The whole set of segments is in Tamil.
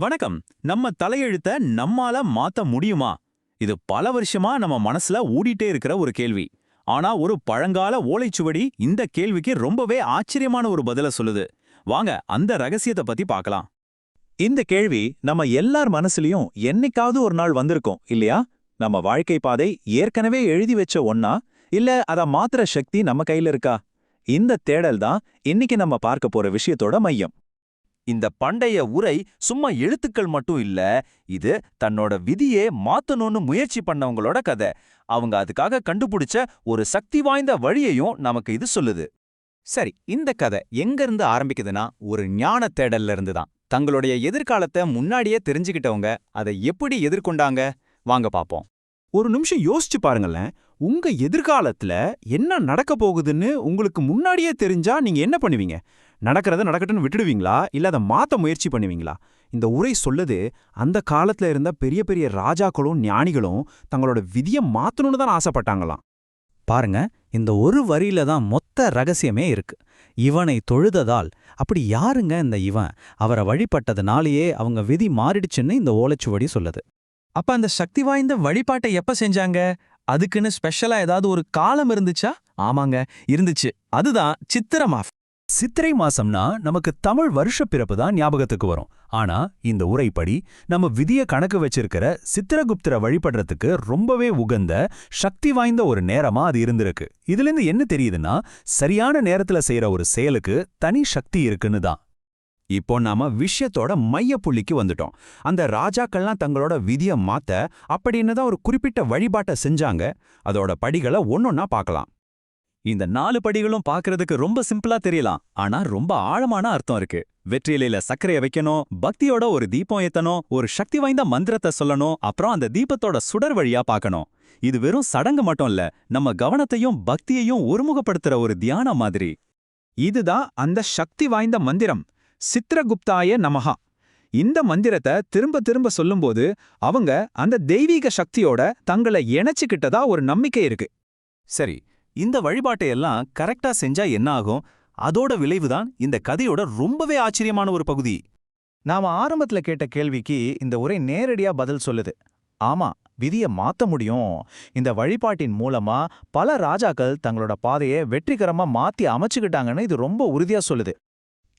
வணக்கம். நம்ம தலையெழுத்த நம்மால மாத்த முடியுமா? இது பல வருஷமா நம்ம மனசுல ஓடிட்டே இருக்கிற ஒரு கேள்வி. ஆனா ஒரு பழங்கால ஓலைச்சுவடி இந்த கேள்விக்கு ரொம்பவே ஆச்சரியமான ஒரு பதில சொல்லுது. வாங்க அந்த ரகசியத்தை பத்தி பார்க்கலாம். இந்த கேள்வி நம்ம எல்லார் மனசுலயும் என்னைக்காவது ஒரு நாள் வந்திருக்கும் இல்லையா? நம்ம வாழ்க்கை பாதை ஏற்கனவே எழுதி வச்ச ஒன்னா, இல்ல அத மாத்துற சக்தி நம்ம கையில இருக்கா? இந்த தேடல் தான் இன்னைக்கு நம்ம பார்க்க போற விஷயத்தோட மையம். இந்த பண்டைய உரை சும்மா எழுத்துக்கள் மட்டும் இல்ல, இது தன்னோட விதியே மாத்தணும்னு முயற்சி பண்ணவங்களோட கதை. அவங்க அதுக்காக கண்டுபிடிச்ச ஒரு சக்தி வாய்ந்த வழியையும் நமக்கு இது சொல்லுது. சரி, இந்த கதை எங்க இருந்து ஆரம்பிக்குதுன்னா ஒரு ஞான தேடல்ல இருந்து தான். தங்களுடைய எதிர்காலத்தை முன்னாடியே தெரிஞ்சுக்கிட்டவங்க அதை எப்படி எதிர்கொண்டாங்க? வாங்க பாப்போம். ஒரு நிமிஷம் யோசிச்சு பாருங்களேன். உங்க எதிர்காலத்துல என்ன நடக்க போகுதுன்னு உங்களுக்கு முன்னாடியே தெரிஞ்சா நீங்க என்ன பண்ணுவீங்க? நடக்கிறத நடக்கட்டும்னு விட்டுடுவீங்களா, இல்ல அதை மாத்த முயற்சி பண்ணுவீங்களா? இந்த உரை சொல்லுது, அந்த காலத்துல இருந்த பெரிய பெரிய ராஜாக்களும் ஞானிகளும் தங்களோட விதியை மாத்தணும்னு தான் ஆசைப்பட்டாங்களாம். பாருங்க, இந்த ஒரு வரியில தான் மொத்த ரகசியமே இருக்கு. இவனை தொழுததால். அப்படி யாருங்க இந்த இவன்? அவரை வழிபட்டதுனாலேயே அவங்க விதி மாறிடுச்சுன்னு இந்த ஓலைச்சுவடி சொல்லுது. அப்ப அந்த சக்தி வாய்ந்த வழிபாட்டை எப்ப செஞ்சாங்க? அதுக்குன்னு ஸ்பெஷலா ஏதாவது ஒரு காலம் இருந்துச்சா? ஆமாங்க, இருந்துச்சு. அதுதான் சித்திரை மாசம். சித்திரை மாசம்னா நமக்கு தமிழ் வருஷப்பிறப்பு தான் ஞாபகத்துக்கு வரும். ஆனா இந்த உரைப்படி நம்ம விதிய கணக்கு வச்சிருக்கிற சித்திரகுப்தரை வழிபடுறதுக்கு ரொம்பவே உகந்த சக்தி வாய்ந்த ஒரு நேரமா அது இருந்திருக்கு. இதுல இருந்து என்ன தெரியுதுன்னா, சரியான நேரத்துல செய்யற ஒரு செயலுக்கு தனி சக்தி இருக்குன்னு தான். இப்போ நாம விஷயத்தோட மையப்புள்ளிக்கு வந்துட்டோம். அந்த ராஜாக்கள்லாம் தங்களோட விதிய மாத்த அப்படின்னு தான் ஒரு குறிப்பிட்ட வழிபாட்டை செஞ்சாங்க. அதோட படிகளை ஒன்னொன்னா பார்க்கலாம். இந்த 4 படிகளும் பார்க்கறதுக்கு ரொம்ப சிம்பிளா தெரியலாம். ஆனா ரொம்ப ஆழமான அர்த்தம் இருக்கு. வெற்றிலையில சர்க்கரைய வைக்கணும், பக்தியோட ஒரு தீபம் ஏத்தணும், ஒரு சக்தி வாய்ந்த மந்திரத்தை சொல்லணும், அப்புறம் அந்த தீபத்தோட சுடர் வழியா பார்க்கணும். இது வெறும் சடங்கு மட்டும் இல்ல, நம்ம கவனத்தையும் பக்தியையும் ஒருமுகப்படுத்துற ஒரு தியானம் மாதிரி. இதுதான் அந்த சக்தி வாய்ந்த மந்திரம், சித்திரகுப்தாய நமஹா. இந்த மந்திரத்தை திரும்ப திரும்ப சொல்லும்போது அவங்க அந்த தெய்வீக சக்தியோட தங்களை இணைச்சுக்கிட்டதா ஒரு நம்பிக்கை இருக்கு. சரி, இந்த வழிபாட்டை எல்லாம் கரெக்டா செஞ்சா என்ன ஆகும்? அதோட விளைவுதான் இந்த கதையோட ரொம்பவே ஆச்சரியமான ஒரு பகுதி. நாம ஆரம்பத்துல கேட்ட கேள்விக்கு இந்த உரை நேரடியா பதில் சொல்லுது. ஆமா, விதிய மாத்த முடியும். இந்த வழிபாட்டின் மூலமா பல ராஜாக்கள் தங்களோட பாதையை வெற்றிகரமா மாத்தி அமைச்சுக்கிட்டாங்கன்னு இது ரொம்ப உறுதியா சொல்லுது.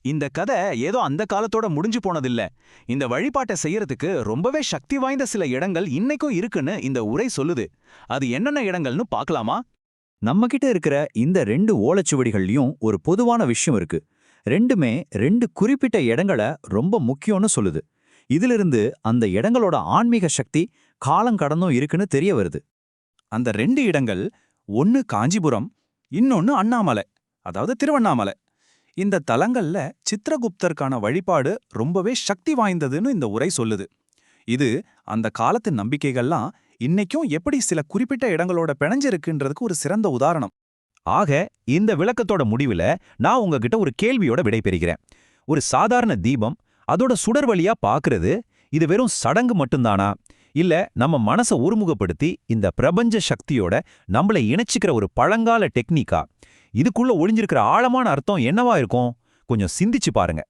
இந்த கதை ஏதோ அந்த காலத்தோட முடிஞ்சு போனதில்ல. இந்த வழிபாட்டை செய்யறதுக்கு ரொம்பவே சக்தி வாய்ந்த சில இடங்கள் இன்னைக்கும் இருக்குன்னு இந்த உரை சொல்லுது. அது என்னென்ன இடங்கள்னு பார்க்கலாமா? நம்மகிட்ட இருக்கிற இந்த 2 ஓலைச்சுவடிகள்லயும் ஒரு பொதுவான விஷயம் இருக்கு. ரெண்டுமே 2 குறிப்பிட்ட இடங்களை ரொம்ப முக்கியம்னு சொல்லுது. இதிலிருந்து அந்த இடங்களோட ஆன்மீக சக்தி காலங்கடந்தும் இருக்குன்னு தெரிய வருது. அந்த 2 இடங்கள், ஒன்னு காஞ்சிபுரம், இன்னொன்னு அண்ணாமலை, அதாவது திருவண்ணாமலை. இந்த தலங்கள்ல சித்திரகுப்தருக்கான வழிபாடு ரொம்பவே சக்தி வாய்ந்ததுன்னு இந்த உரை சொல்லுது. இது அந்த காலத்து நம்பிக்கைகள்லாம் இன்னைக்கும் எப்படி சில குறிப்பிட்ட இடங்களோட பிணைஞ்சிருக்குன்றதுக்கு ஒரு சிறந்த உதாரணம். ஆக இந்த விளக்கத்தோட முடிவுல நான் உங்ககிட்ட ஒரு கேள்வியோட விடைபெறுகிறேன். ஒரு சாதாரண தீபம், அதோட சுடர் வழியா பார்க்கறது, இது வெறும் சடங்கு மட்டும்தானா? இல்ல நம்ம மனசை ஒருமுகப்படுத்தி இந்த பிரபஞ்ச சக்தியோட நம்மளை இணைச்சிக்கிற ஒரு பழங்கால டெக்னிக்கா? இதுக்குள்ள ஒளிஞ்சிருக்கிற ஆழமான அர்த்தம் என்னவா இருக்கும்? கொஞ்சம் சிந்திச்சு பாருங்க.